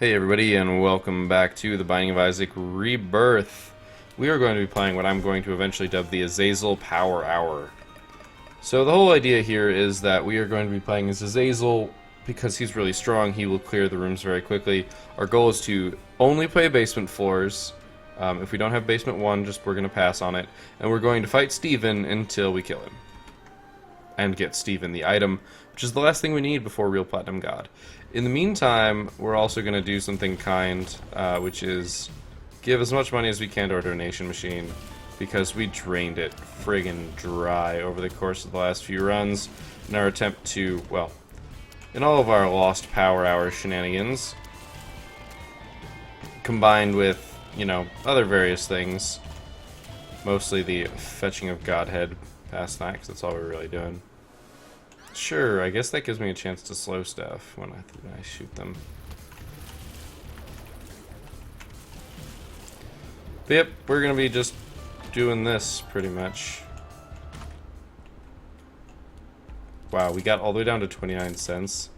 Hey everybody, and welcome back to the Binding of Isaac Rebirth. We are going to be playing what I'm going to eventually dub the Azazel Power Hour. So the whole idea here is that we are going to be playing as Azazel because he's really strong. He will clear the rooms very quickly. Our goal is to only play basement floors. If we don't have basement 1, we're going to pass on it. And we're going to fight Steven until we kill him. And get Steven the item, which is the last thing we need before Real Platinum God. In the meantime, we're also going to do something kind, which is give as much money as we can to our donation machine, because we drained it friggin' dry over the course of the last few runs in our attempt to, well, in all of our Lost Power Hour shenanigans, combined with, you know, other various things, mostly the fetching of Godhead past that, because that's all we're really doing. Sure, I guess that gives me a chance to slow stuff when I shoot them. But yep, we're gonna be just doing this pretty much. Wow, we got all the way down to 29 cents.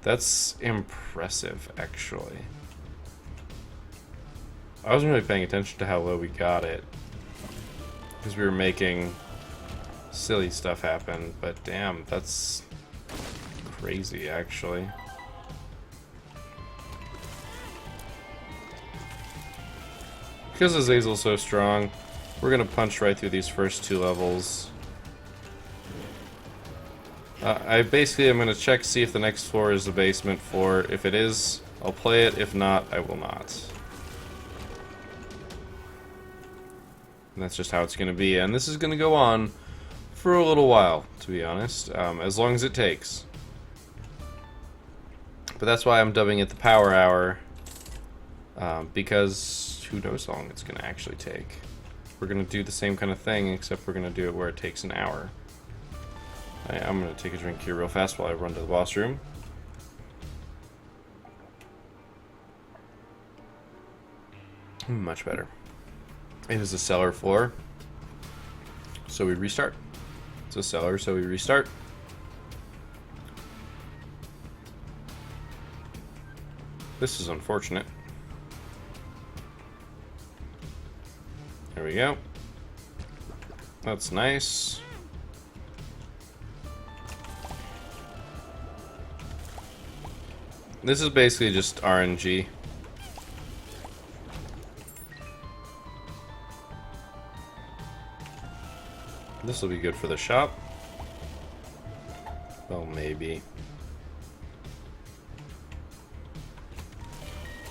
That's impressive, actually. I wasn't really paying attention to how low we got it, because we were making silly stuff happen, but damn, that's crazy, actually. Because Azazel's so strong, we're gonna punch right through these first 2 levels. I basically am gonna check, see if the next floor is the basement floor. If it is, I'll play it. If not, I will not. And that's just how it's gonna be, and this is gonna go on for a little while, to be honest, as long as it takes. But that's why I'm dubbing it the Power Hour, because who knows how long it's going to actually take. We're going to do the same kind of thing, except we're going to do it where it takes an hour. I'm going to take a drink here real fast while I run to the boss room. Much better. It is a cellar floor, so we restart. It's a cellar, so we restart. This is unfortunate. There we go. That's nice. This is basically just RNG. This will be good for the shop. Well, maybe.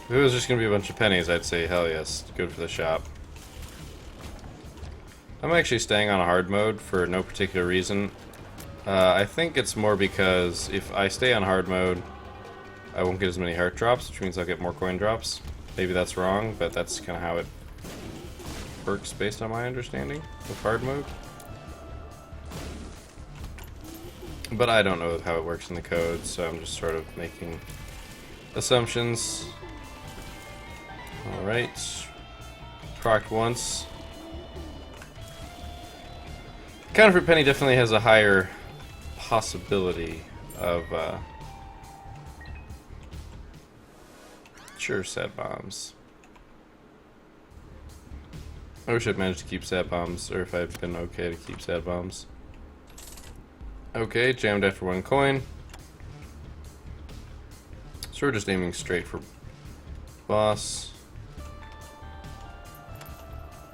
If it was just going to be a bunch of pennies, I'd say hell yes, good for the shop. I'm actually staying on a hard mode for no particular reason. I think it's more because if I stay on hard mode, I won't get as many heart drops, which means I'll get more coin drops. Maybe that's wrong, but that's kind of how it works based on my understanding of hard mode. But I don't know how it works in the code, so I'm just sort of making assumptions. Alright. Procced once. Counterfeit penny definitely has a higher possibility of sure, sad bombs. I wish I'd managed to keep sad bombs, or if I'd been okay to keep sad bombs. Okay, jammed after 1 coin. So we're just aiming straight for boss.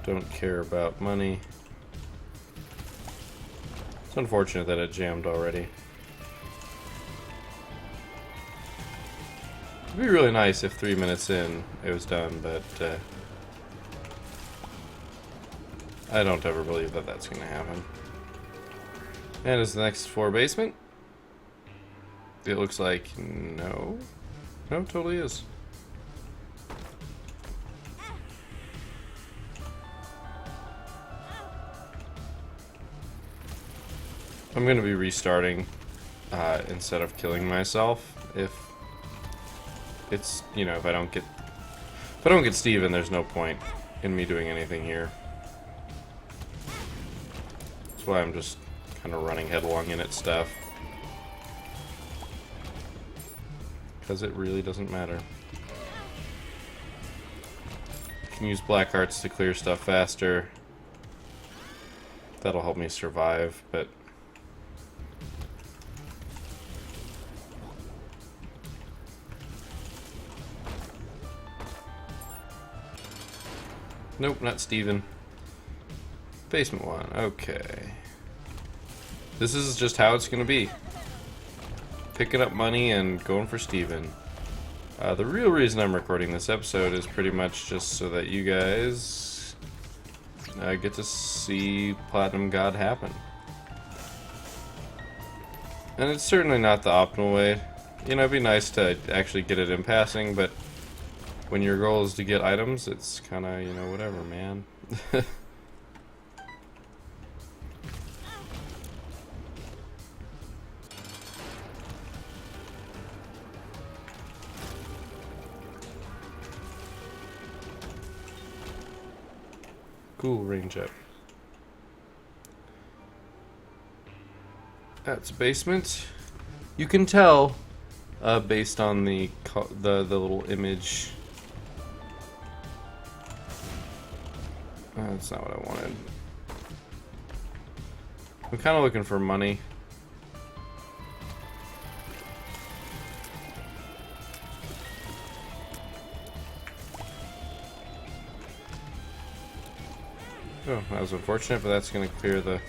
Don't care about money. It's unfortunate that it jammed already. It'd be really nice if 3 minutes in it was done, but I don't ever believe that that's going to happen. And is the next floor basement? It looks like no. No, it totally is. I'm going to be restarting instead of killing myself if it's, you know, if I don't get Steven, there's no point in me doing anything here. That's why I'm just kind of running headlong in at stuff. Because it really doesn't matter. can use black hearts to clear stuff faster. That'll help me survive, but... Nope, not Steven. Basement one, okay. This is just how it's gonna be. Picking up money and going for Steven. The real reason I'm recording this episode is pretty much just so that you guys get to see Platinum God happen. And it's certainly not the optimal way. You know, it'd be nice to actually get it in passing, but when your goal is to get items, it's kind of, you know, whatever, man. Cool, range up. That's a basement. You can tell, based on the little image. That's not what I wanted. I'm kind of looking for money. Oh, that was unfortunate, but that's going to clear the...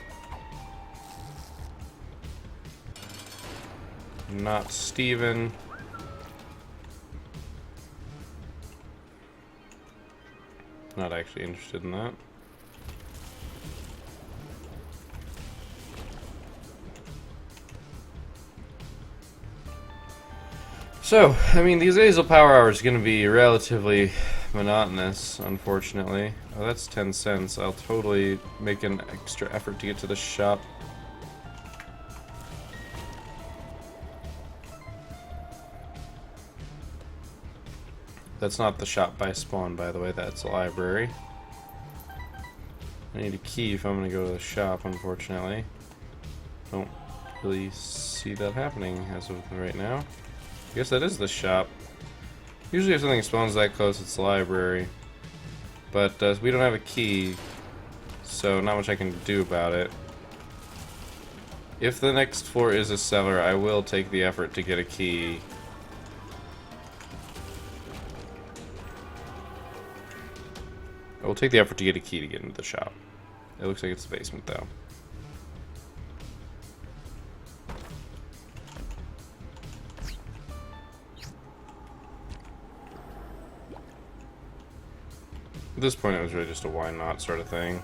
Not Steven. Not actually interested in that. So, I mean, the Azazel power hour is going to be relatively monotonous, unfortunately. Oh, that's 10 cents. I'll totally make an extra effort to get to the shop. That's not the shop by spawn, by the way. That's a library. I need a key if I'm going to go to the shop, unfortunately. Don't really see that happening as of right now. I guess that is the shop. Usually if something spawns that close, it's the library. But we don't have a key, so not much I can do about it. If the next floor is a cellar, I will take the effort to get a key. I will take the effort to get a key to get into the shop. It looks like it's the basement, though. At this point, it was really just a why not sort of thing.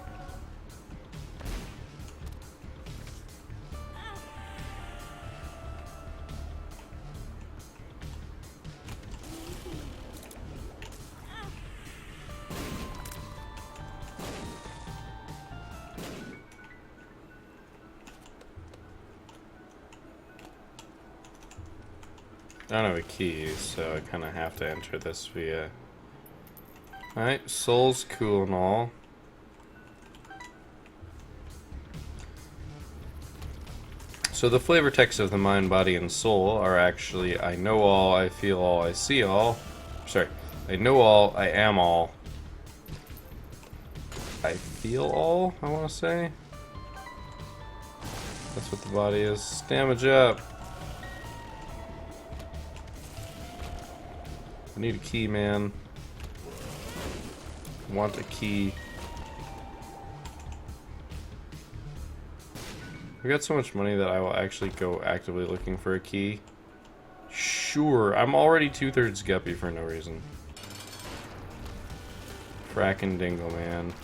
I don't have a key, so I kind of have to enter this via... Alright, soul's cool and all. So the flavor text of the mind, body, and soul are actually I know all, I feel all, I see all. Sorry, I know all, I am all. I feel all, I want to say. That's what the body is. Damage up. I need a key, man. Want a key. We got so much money that I will actually go actively looking for a key. Sure, I'm already 2/3 guppy for no reason. Frackin' dingle, man.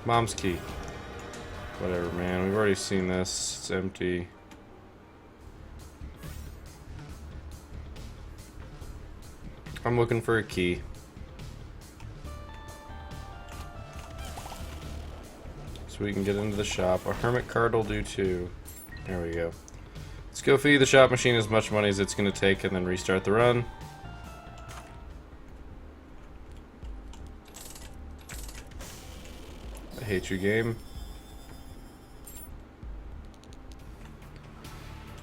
Mom's key. Whatever, man. We've already seen this. It's empty. I'm looking for a key. So we can get into the shop. A hermit card will do too. There we go. Let's go feed the shop machine as much money as it's going to take and then restart the run. I hate you, game.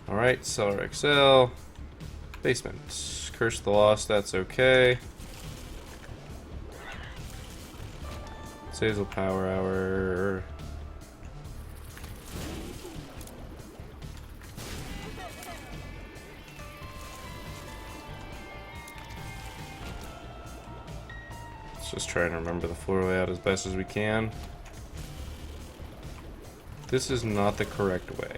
Alright, Cellar XL. Basement. Curse the Lost, that's okay. Azazel Power Hour. Let's just try and remember the floor layout as best as we can. This is not the correct way.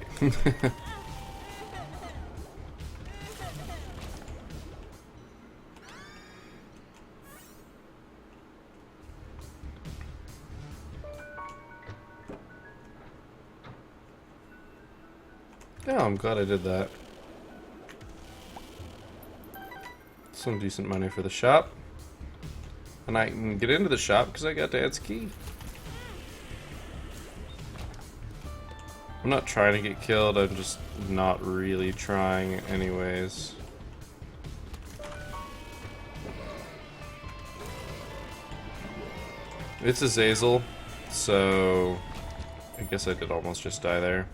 Oh, I'm glad I did that. Some decent money for the shop. And I can get into the shop because I got Dad's key. I'm not trying to get killed, I'm just not really trying anyways. It's Azazel, so I guess I did almost just die there.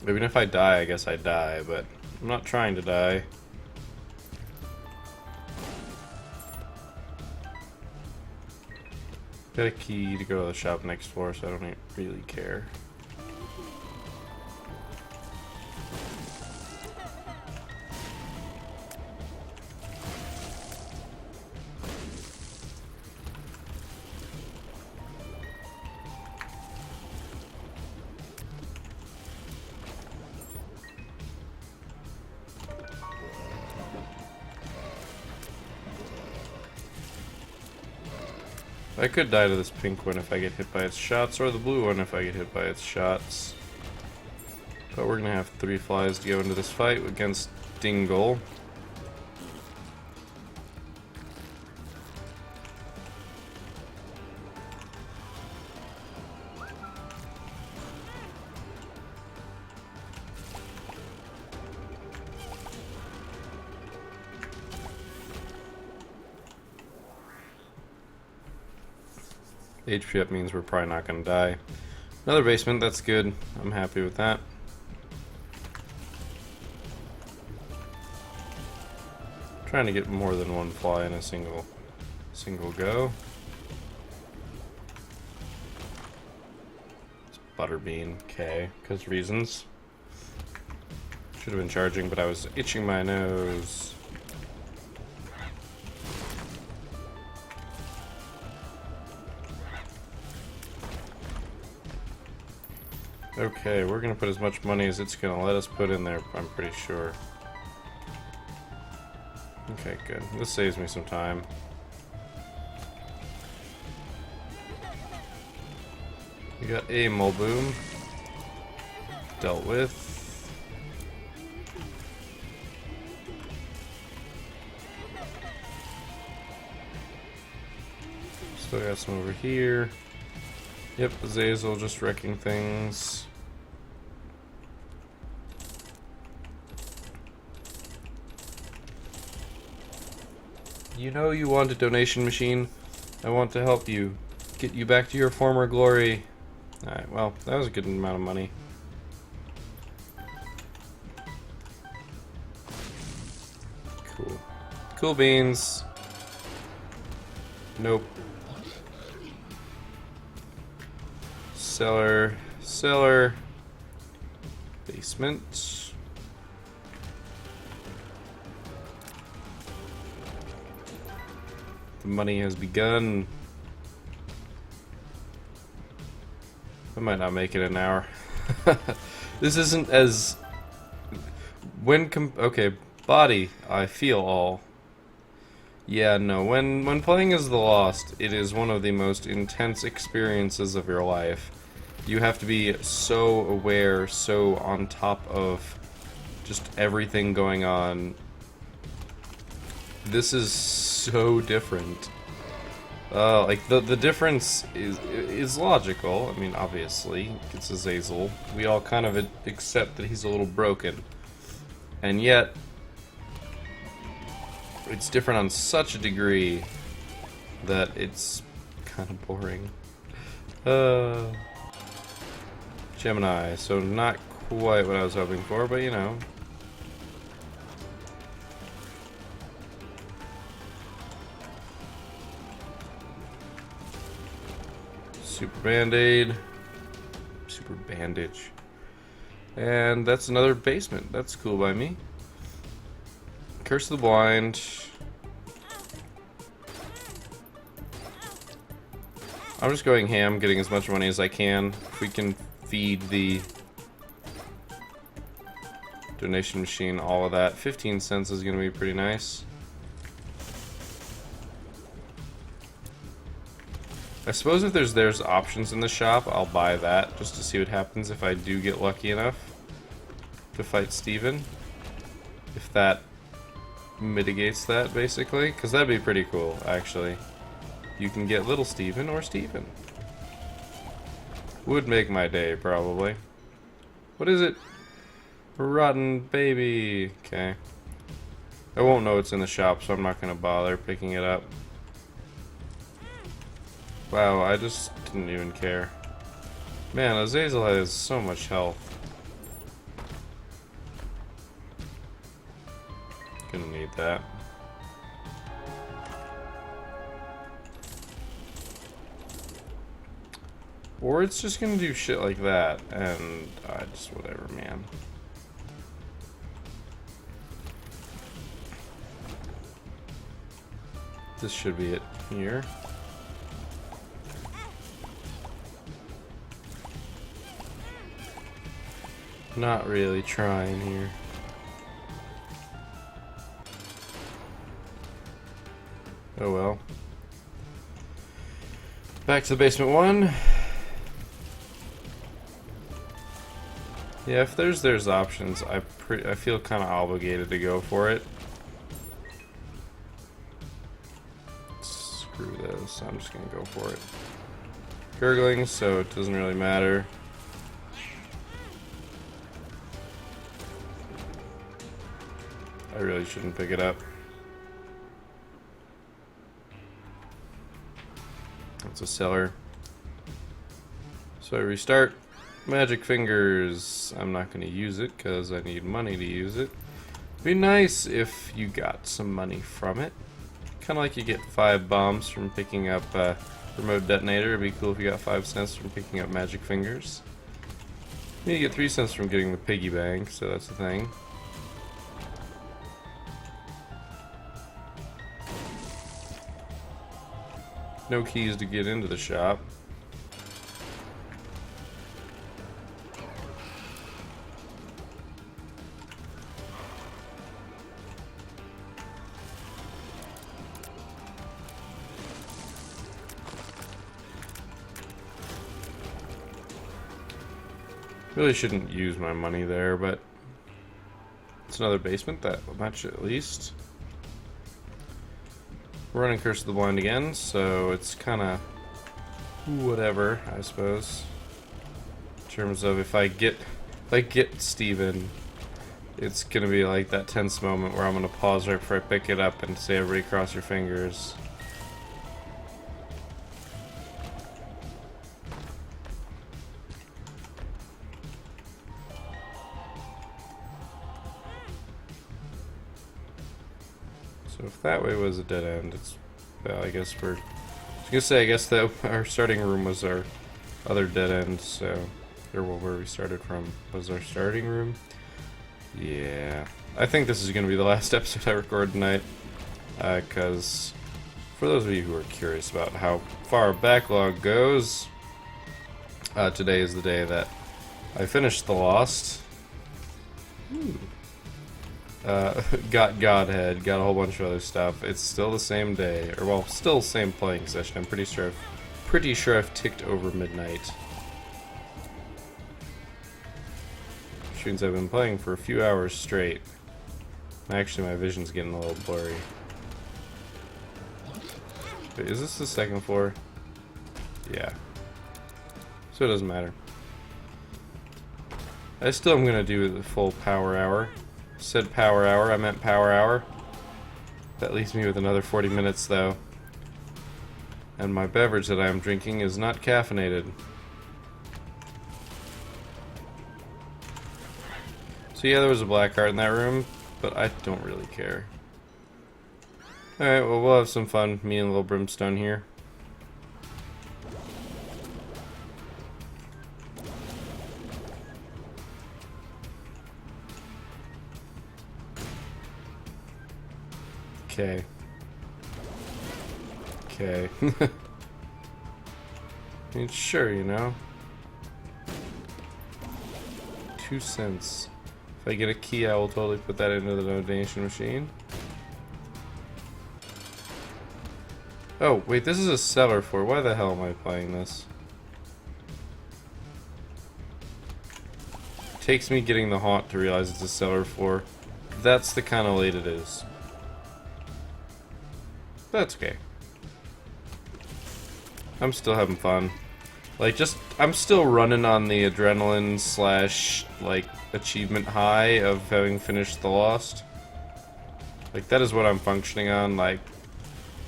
Even if I die, I guess I die, but I'm not trying to die. Got a key to go to the shop next floor, so I don't really care. I could die to this pink one if I get hit by its shots, or the blue one if I get hit by its shots. But we're gonna have 3 flies to go into this fight against Dingle. HP up means we're probably not going to die. Another basement, that's good. I'm happy with that. Trying to get more than one fly in a single go. It's Butterbean, okay, because reasons. Should have been charging, but I was itching my nose. Okay, we're gonna put as much money as it's gonna let us put in there, I'm pretty sure. Okay, good. This saves me some time. We got a Mulboom. Dealt with. Still got some over here. Yep, Azazel just wrecking things. You know you want a donation machine. I want to help you. Get you back to your former glory. Alright, well, that was a good amount of money. Cool. Cool beans. Nope. Cellar. Cellar. Basement. The money has begun. I might not make it an hour. This isn't as... okay, body, I feel all. Yeah, no, when playing as the Lost, it is one of the most intense experiences of your life. You have to be so aware, so on top of just everything going on. This is so different. Like the difference is logical. I mean, obviously, it's Azazel. We all kind of accept that he's a little broken, and yet it's different on such a degree that it's kind of boring. Gemini, so not quite what I was hoping for, but you know. Super Band-Aid. Super Bandage. And that's another basement. That's cool by me. Curse of the Blind. I'm just going ham, getting as much money as I can. If we can feed the donation machine all of that. 15 cents is going to be pretty nice. I suppose if there's options in the shop, I'll buy that just to see what happens if I do get lucky enough to fight Steven. If that mitigates that, basically. Because that'd be pretty cool, actually. You can get little Steven or Steven. Would make my day, probably. What is it? Rotten baby. Okay. I won't know it's in the shop, so I'm not going to bother picking it up. Wow, I just didn't even care. Man, Azazel has so much health. Gonna need that. Or it's just gonna do shit like that, and just whatever, man. This should be it here. Not really trying here. Oh well. Back to the basement one. Yeah, if there's options, I feel kind of obligated to go for it. Screw this. I'm just gonna go for it. Gurgling, so it doesn't really matter. I really shouldn't pick it up. That's a seller. So I restart. Magic Fingers. I'm not going to use it because I need money to use it. It'd be nice if you got some money from it. Kind of like you get 5 bombs from picking up remote detonator. It'd be cool if you got 5 cents from picking up Magic Fingers. You get 3 cents from getting the piggy bank, so that's the thing. No keys to get into the shop. Really shouldn't use my money there, but it's another basement, that much at least. We're running Curse of the Blind again, so it's kind of whatever, I suppose. In terms of if I get Steven, it's gonna be like that tense moment where I'm gonna pause right before I pick it up and say, everybody cross your fingers. So if that way was a dead end, it's, well, I guess I was gonna say, I guess that our starting room was our other dead end, so, or where we started from was our starting room. Yeah, I think this is gonna be the last episode I record tonight, because for those of you who are curious about how far our backlog goes, today is the day that I finished The Lost. Got Godhead, got a whole bunch of other stuff. It's still the same day, or well, still same playing session. I'm pretty sure I've ticked over midnight. Which means I've been playing for a few hours straight. Actually, my vision's getting a little blurry. Wait, is this the second floor? Yeah. So it doesn't matter. I still am gonna do the full power hour. Said power hour, I meant power hour. That leaves me with another 40 minutes though. And my beverage that I am drinking is not caffeinated. So yeah, there was a black heart in that room, but I don't really care. Alright, well, we'll have some fun, me and little Brimstone here. Okay. Okay. I mean, sure, you know. 2 cents. If I get a key, I will totally put that into the donation machine. Oh, wait, this is a seller for. Why the hell am I playing this? It takes me getting the haunt to realize it's a seller for. That's the kind of late it is. That's okay. I'm still having fun. Like, I'm still running on the adrenaline slash, like, achievement high of having finished The Lost. Like, that is what I'm functioning on. Like,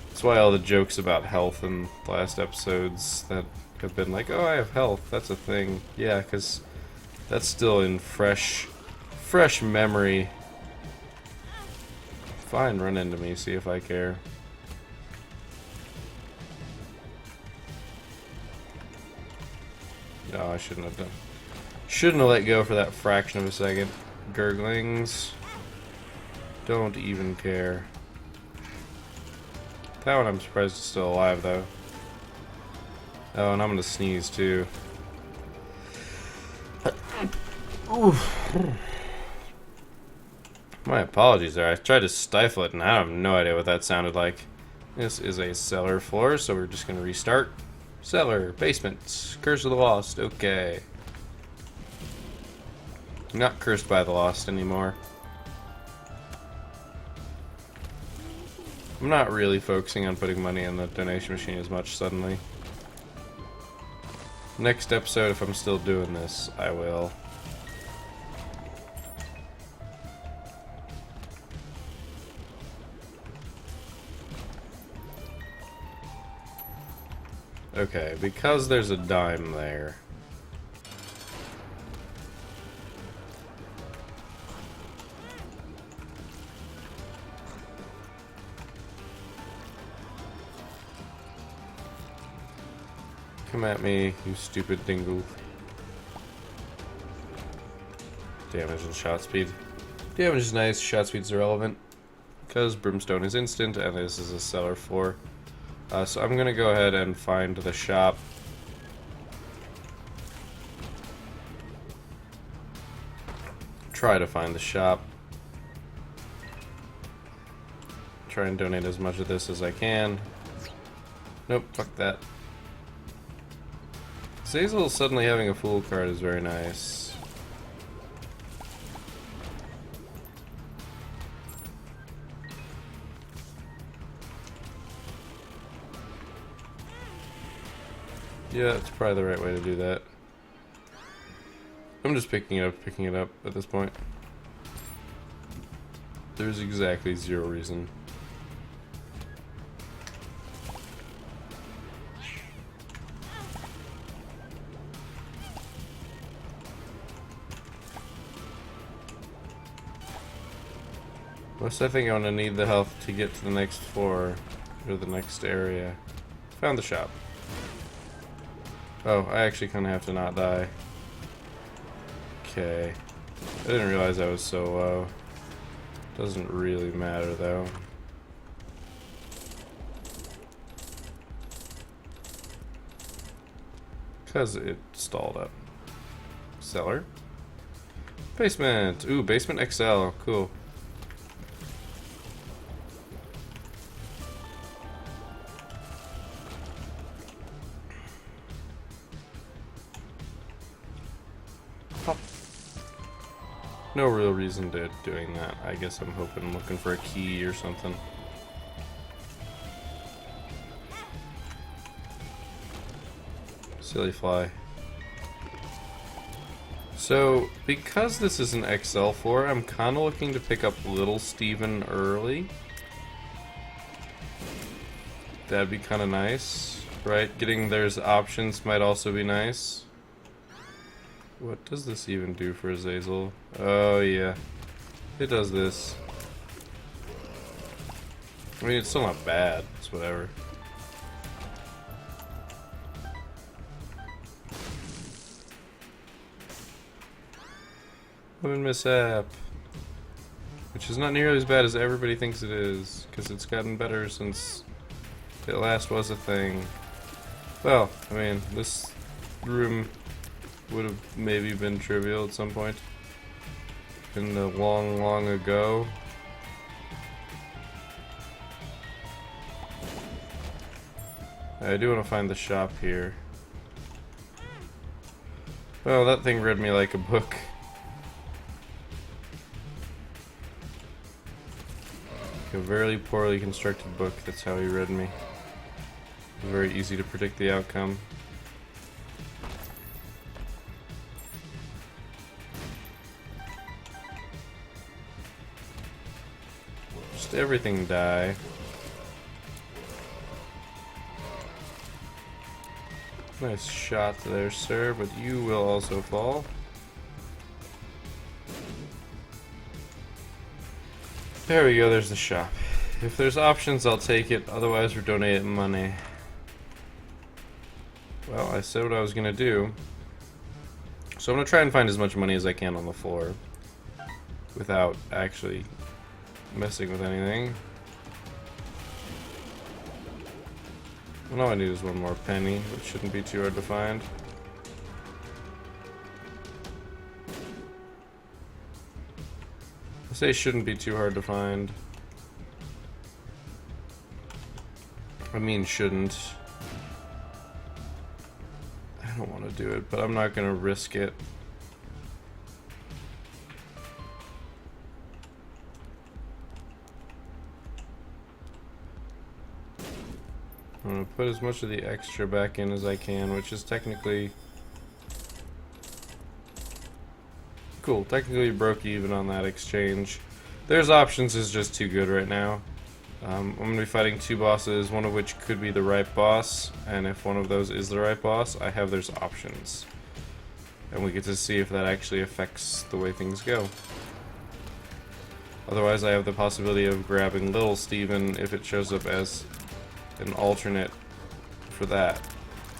that's why all the jokes about health in the last episodes that have been like, oh, I have health, that's a thing. Yeah, because that's still in fresh memory. Fine, run into me, see if I care. No, I shouldn't have done. Shouldn't have let go for that fraction of a second. Gurglings. Don't even care. That one I'm surprised is still alive, though. Oh, and I'm gonna sneeze, too. My apologies there. I tried to stifle it, and I have no idea what that sounded like. This is a cellar floor, so we're just gonna restart. Cellar, basement, Curse of the Lost, okay. I'm not cursed by the Lost anymore. I'm not really focusing on putting money in the donation machine as much suddenly. Next episode, if I'm still doing this, I will. Okay, because there's a dime there. Come at me, you stupid dingle. Damage and shot speed. Damage is nice, shot speed's irrelevant. Because Brimstone is instant, and this is a cellar floor. So I'm gonna go ahead and find the shop. Try to find the shop. Try and donate as much of this as I can. Nope, fuck that. Azazel suddenly having a fool card is very nice. Yeah, it's probably the right way to do that. I'm just picking it up at this point. There's exactly zero reason. Plus, I think I'm gonna need the health to get to the next floor, or the next area. Found the shop. Oh, I actually kind of have to not die. Okay. I didn't realize I was so low. Doesn't really matter, though. Because it stalled up. Cellar. Basement! Ooh, Basement XL. Cool. No real reason to doing that. I guess I'm looking for a key or something. Silly fly. So, because this is an XL4, I'm kind of looking to pick up Little Steven early. That'd be kind of nice. Right, getting there's options might also be nice. What does this even do for Azazel? Oh yeah, it does this. I mean, it's still not bad. It's whatever. Woman mishap. Which is not nearly as bad as everybody thinks it is, because it's gotten better since it last was a thing. Well, I mean, this room would have maybe been trivial at some point in the long, long ago. I do want to find the shop here. Well, that thing read me like a book. A very poorly constructed book, that's how he read me. Very easy to predict the outcome. Just everything die. Nice shot there, sir, but you will also fall. There we go, there's the shop. If there's options, I'll take it, otherwise we're donating money. Well, I said what I was gonna do. So I'm gonna try and find as much money as I can on the floor without actually messing with anything. All I need is one more penny, which shouldn't be too hard to find. I say shouldn't be too hard to find. I mean shouldn't. I don't want to do it, but I'm not going to risk it. I'm going to put as much of the extra back in as I can, which is technically... Cool, technically broke even on that exchange. There's options is just too good right now. I'm going to be fighting two bosses, one of which could be the right boss, and if one of those is the right boss, I have there's options. And we get to see if that actually affects the way things go. Otherwise, I have the possibility of grabbing Little Steven if it shows up as an alternate for that.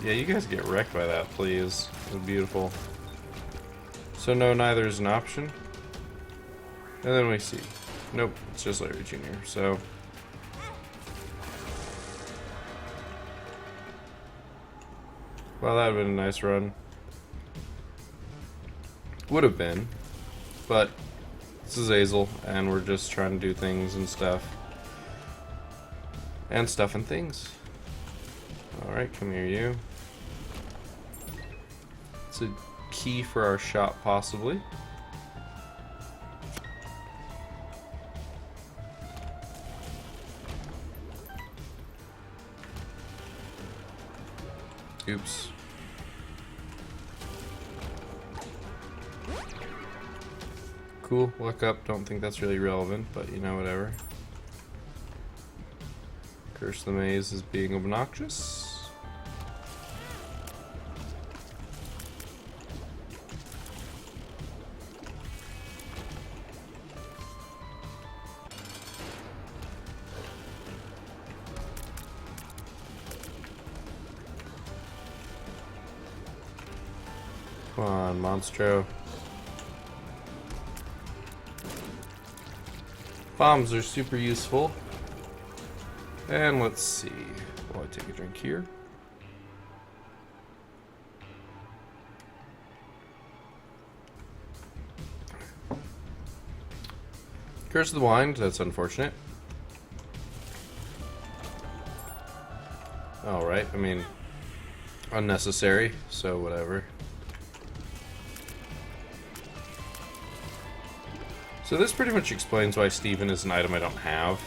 Yeah, you guys get wrecked by that, please. It's beautiful. So no, neither is an option. And then we see. Nope, it's just Larry Jr., so... Well, that would have been a nice run. Would have been. But this is Azazel, and we're just trying to do things and stuff. And stuff and things. Alright, come here, you. It's a key for our shop, possibly. Oops. Cool, look up. Don't think that's really relevant, but you know, whatever. Curse the maze as being obnoxious. Come on, Monstro. Bombs are super useful. And let's see. While I take a drink here. Curse of the Wind, that's unfortunate. Alright, I mean, unnecessary, so whatever. So this pretty much explains why Steven is an item I don't have.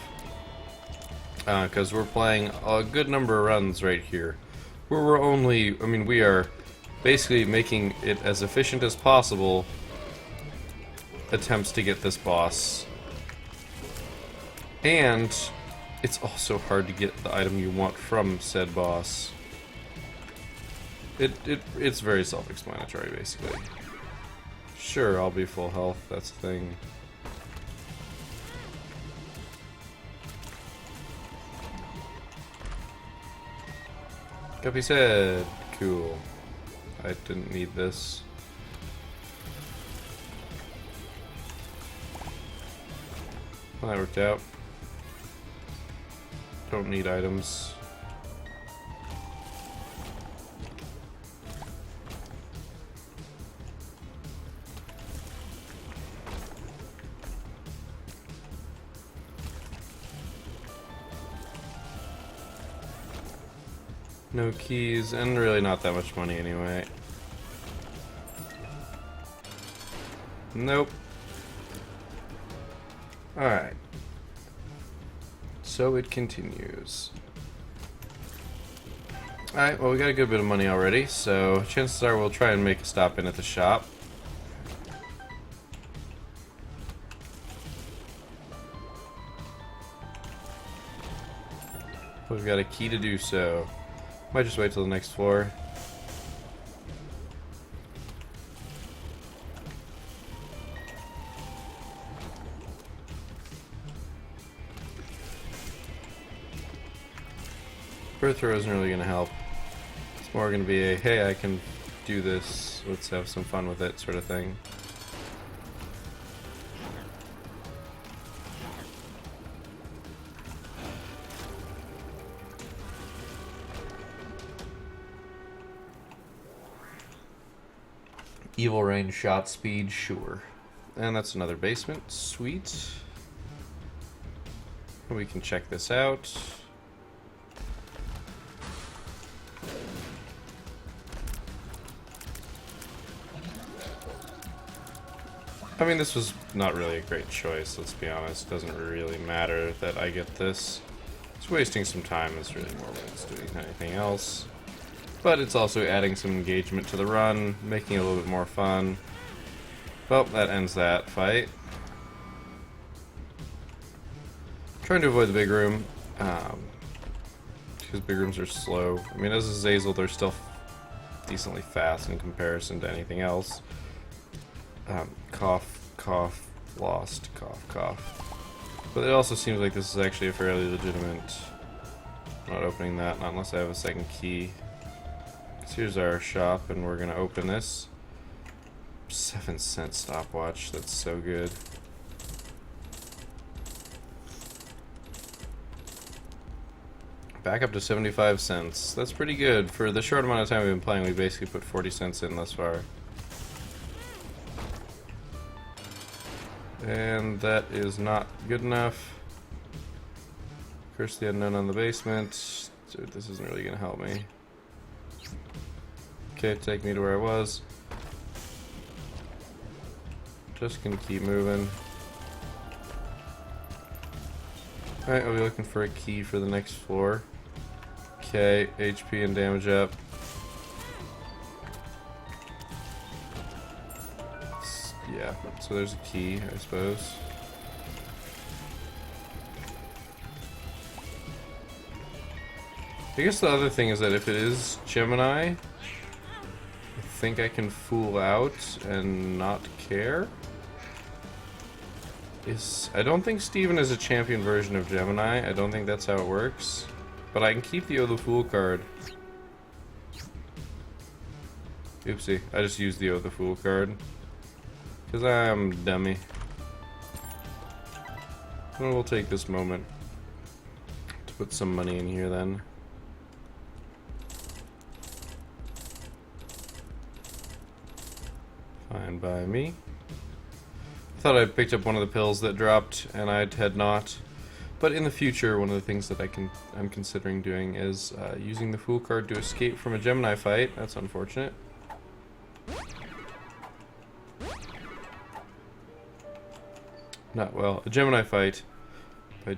Because we're playing a good number of runs right here. Where we're only, I mean, we are basically making it as efficient as possible attempts to get this boss. And it's also hard to get the item you want from said boss. It's very self-explanatory, basically. Sure, I'll be full health, that's the thing. Guppy's head. Cool. I didn't need this. Well, that worked out. Don't need items. No keys, and really not that much money anyway. Nope. Alright. So it continues. Alright, well we got a good bit of money already, so chances are we'll try and make a stop in at the shop. We've got a key to do so. Might just wait till the next floor. Birth throw isn't really going to help. It's more going to be a, hey, I can do this, let's have some fun with it sort of thing. Evil range shot speed, sure. And that's another basement, sweet. We can check this out. I mean, this was not really a great choice, let's be honest. Doesn't really matter that I get this. It's wasting some time, it's really more than it's doing anything else. But it's also adding some engagement to the run, making it a little bit more fun. Well, that ends that fight. Trying to avoid the big room, because big rooms are slow. I mean, as Azazel, they're still decently fast in comparison to anything else. Cough, cough, lost, cough, cough. But it also seems like this is actually a fairly legitimate... I'm not opening that, not unless I have a second key. Here's our shop, and we're gonna open this. 7-cent stopwatch, that's so good. Back up to 75 cents. That's pretty good. For the short amount of time we've been playing, we basically put 40 cents in thus far. And that is not good enough. Curse the unknown on the basement. Dude, this isn't really gonna help me. Okay, take me to where I was. Just gonna keep moving. Alright, I'll be looking for a key for the next floor. Okay, HP and damage up. Yeah, so there's a key, I suppose. I guess the other thing is that if it is Gemini, I think I can fool out and not care. I don't think Steven is a champion version of Gemini. I don't think that's how it works. But I can keep the the Fool card. Oopsie, I just used the the Fool card. Because I'm a dummy. Well, we'll take this moment to put some money in here then. Fine by me. I thought I picked up one of the pills that dropped, and I had not. But in the future, one of the things that I'm considering doing is using the Fool card to escape from a Gemini fight. That's unfortunate. Not well. A Gemini fight, by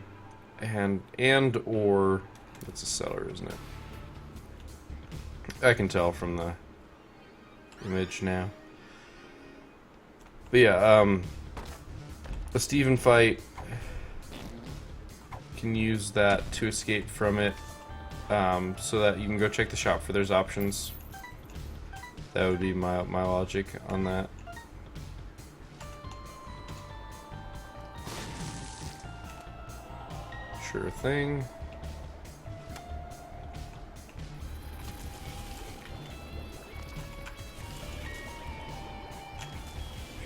and or it's a seller, isn't it? I can tell from the image now. But yeah, a Steven fight can use that to escape from it, so that you can go check the shop for those options. That would be my logic on that. Sure thing.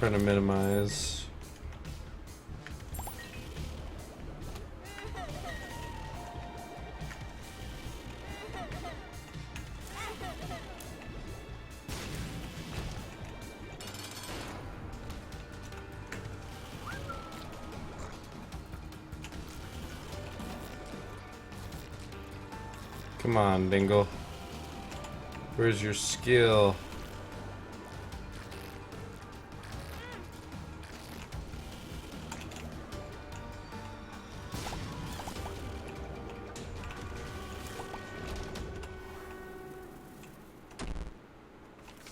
Trying to minimize. Come on, Dingle. Where's your skill?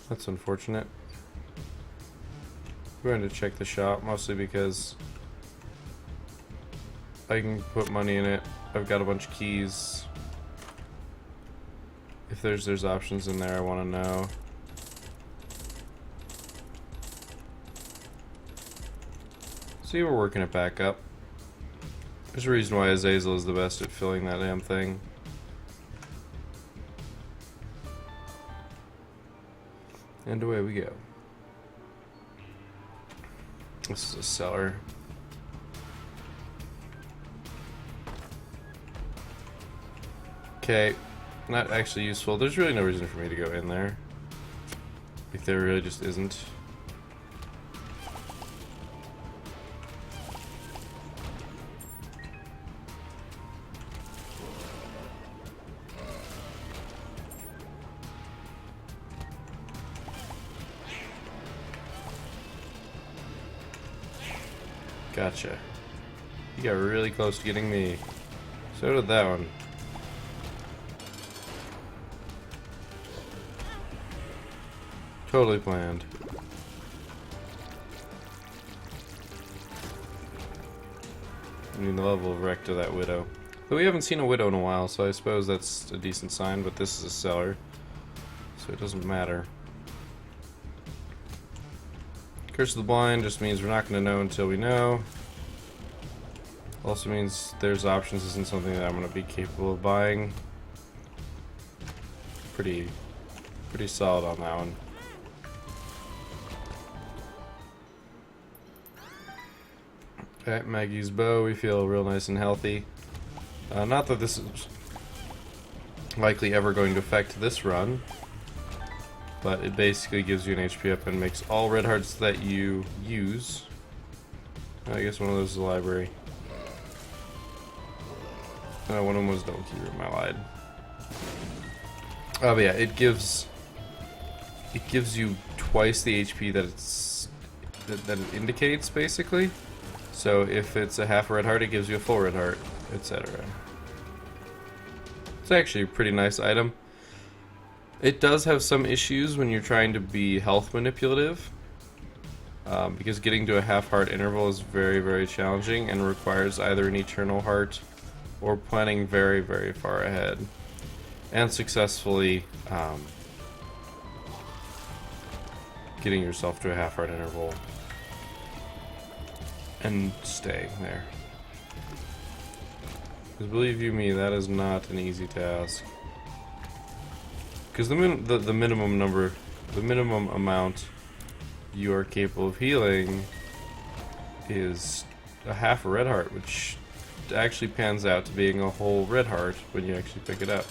That's unfortunate. I'm going to check the shop, mostly because I can put money in it. I've got a bunch of keys. If there's options in there, I want to know. See, we're working it back up. There's a reason why Azazel is the best at filling that damn thing. And away we go. This is a cellar. Okay, not actually useful. There's really no reason for me to go in there. Like, there really just isn't. Gotcha. You got really close to getting me. So did that one. Totally planned. I mean, the level of wreck to that widow. But we haven't seen a widow in a while, so I suppose that's a decent sign, but this is a cellar, so it doesn't matter. Curse of the Blind just means we're not going to know until we know. Also means there's options isn't something that I'm going to be capable of buying. Pretty solid on that one. Okay, Maggie's bow, we feel real nice and healthy. Not that this is likely ever going to affect this run, but it basically gives you an HP up and makes all red hearts that you use. I guess one of those is a library. No, one of them was Donkey Room, I lied. Oh, but yeah, it gives you twice the HP that it indicates, basically. So if it's a half red heart, it gives you a full red heart, etc. It's actually a pretty nice item. It does have some issues when you're trying to be health manipulative, because getting to a half heart interval is very, very challenging and requires either an eternal heart or planning very, very far ahead and successfully getting yourself to a half heart interval and staying there. Because believe you me, that is not an easy task. Because the minimum number, the minimum amount you are capable of healing is a half a red heart, which actually pans out to being a whole red heart when you actually pick it up.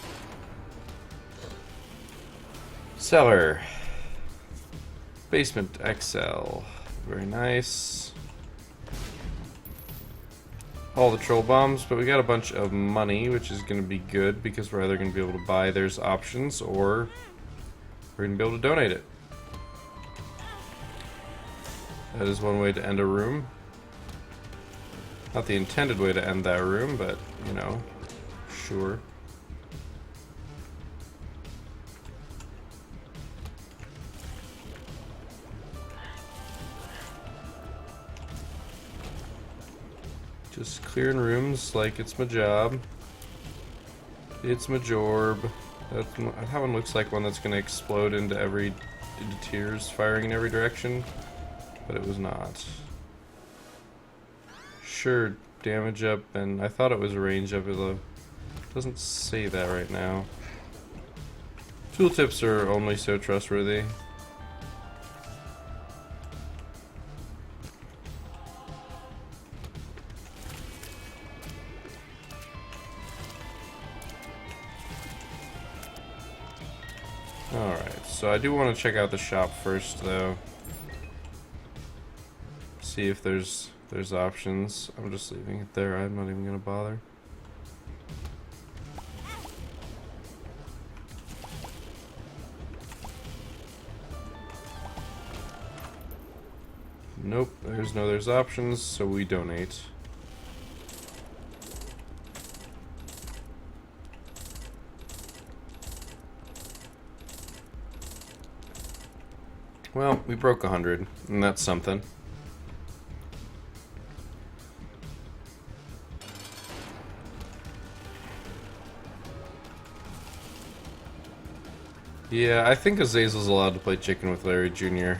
Cellar. Basement XL. Very nice. All the troll bombs, but we got a bunch of money, which is going to be good because we're either going to be able to buy there's options or we're going to be able to donate it. That is one way to end a room. Not the intended way to end that room, but, you know, sure. Just clearing rooms like it's my job. It's my jorb. That one looks like one that's going to explode into every into tears firing in every direction, but it was not. Sure, damage up, and I thought it was range up, although it doesn't say that right now. Tooltips are only so trustworthy. Alright, so I do want to check out the shop first, though. See if there's options. I'm just leaving it there. I'm not even going to bother. Nope, there's options, so we donate. Well, we broke 100, and that's something. Yeah, I think Azazel's allowed to play chicken with Larry Jr.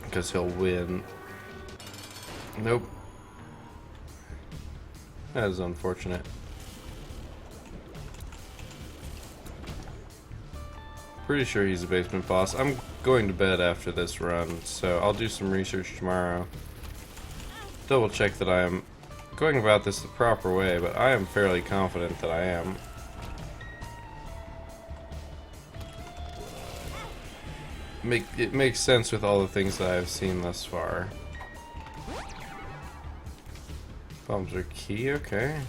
Because he'll win. Nope. That is unfortunate. Pretty sure he's a basement boss. I'm going to bed after this run, so I'll do some research tomorrow. Double check that I am going about this the proper way, but I am fairly confident that I am. It makes sense with all the things that I've seen thus far. Bombs are key, okay.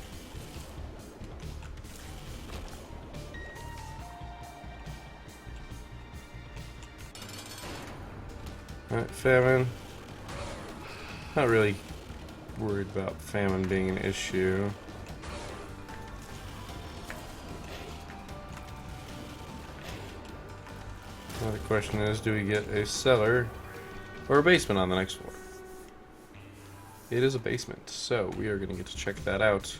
Alright, famine. Not really worried about famine being an issue. Now the question is, do we get a cellar or a basement on the next floor? It is a basement, so we are going to get to check that out.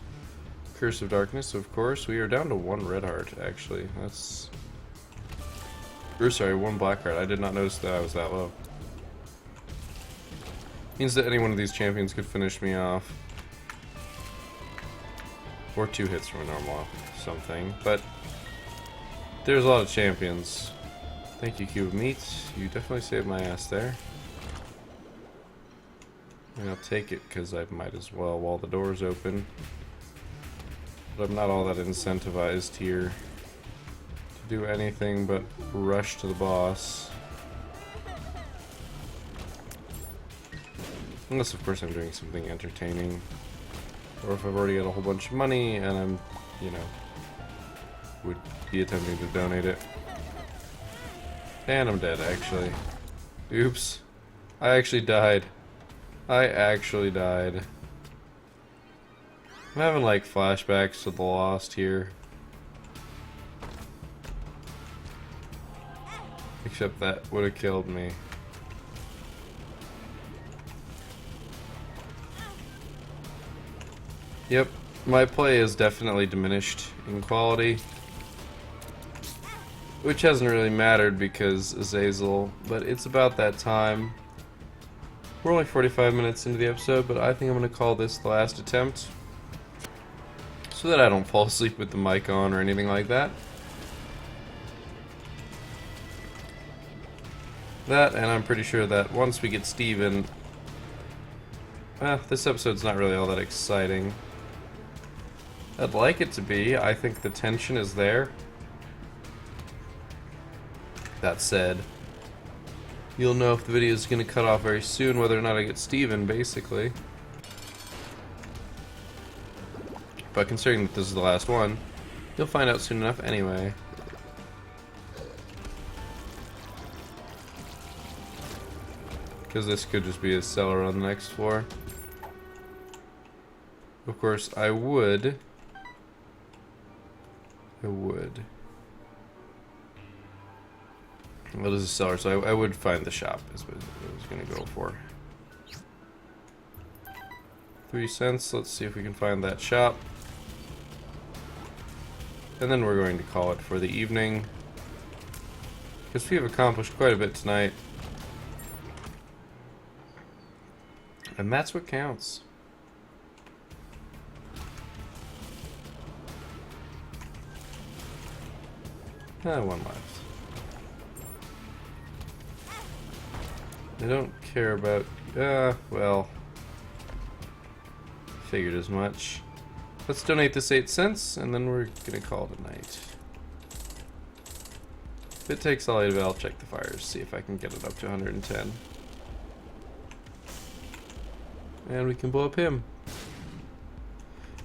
Curse of Darkness, of course. We are down to 1 red heart, actually. That's... Or sorry, 1 black heart. I did not notice that I was that low. Means that any one of these champions could finish me off. Or 2 hits from a normal something. But there's a lot of champions. Thank you, Cube of Meat. You definitely saved my ass there. And I'll take it because I might as well while the door's open. But I'm not all that incentivized here to do anything but rush to the boss. Unless, of course, I'm doing something entertaining. Or if I've already got a whole bunch of money and I'm, you know, would be attempting to donate it. And I'm dead, actually. Oops. I actually died. I actually died. I'm having, like, flashbacks to the Lost here. Except that would have killed me. Yep, my play is definitely diminished in quality. Which hasn't really mattered because Azazel, but it's about that time. We're only 45 minutes into the episode, but I think I'm going to call this the last attempt. So that I don't fall asleep with the mic on or anything like that. That, and I'm pretty sure that once we get Steven... this episode's not really all that exciting. I'd like it to be. I think the tension is there. That said, you'll know if the video is going to cut off very soon whether or not I get Steven, basically. But considering that this is the last one, you'll find out soon enough anyway. Because this could just be a cellar on the next floor. Of course, I would. Well, this is a cellar, so I would find the shop, is what I was going to go for. 3 cents, let's see if we can find that shop. and then we're going to call it for the evening. Because we have accomplished quite a bit tonight. And that's what counts. One left. I don't care about... well... Figured as much. Let's donate this 8 cents, and then we're gonna call it a night. If it takes all 8 of it, I'll check the fires, see if I can get it up to 110. And we can blow up him.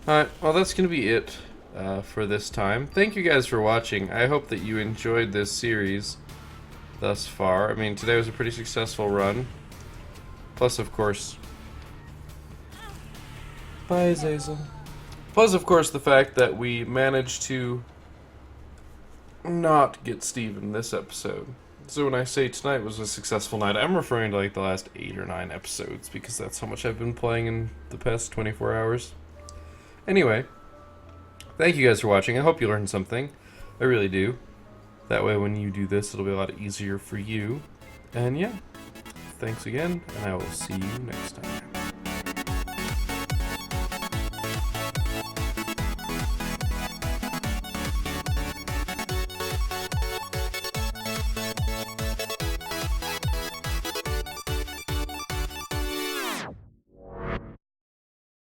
Alright, well that's gonna be it for this time. Thank you guys for watching. I hope that you enjoyed this series thus far. I mean, today was a pretty successful run. Plus, of course... Bye, Azazel. Plus, of course, the fact that we managed to not get Steve in this episode. So when I say tonight was a successful night, I'm referring to like the last 8 or 9 episodes, because that's how much I've been playing in the past 24 hours. Anyway, thank you guys for watching. I hope you learned something. I really do. That way when you do this, it'll be a lot easier for you. And yeah, thanks again, and I will see you next time.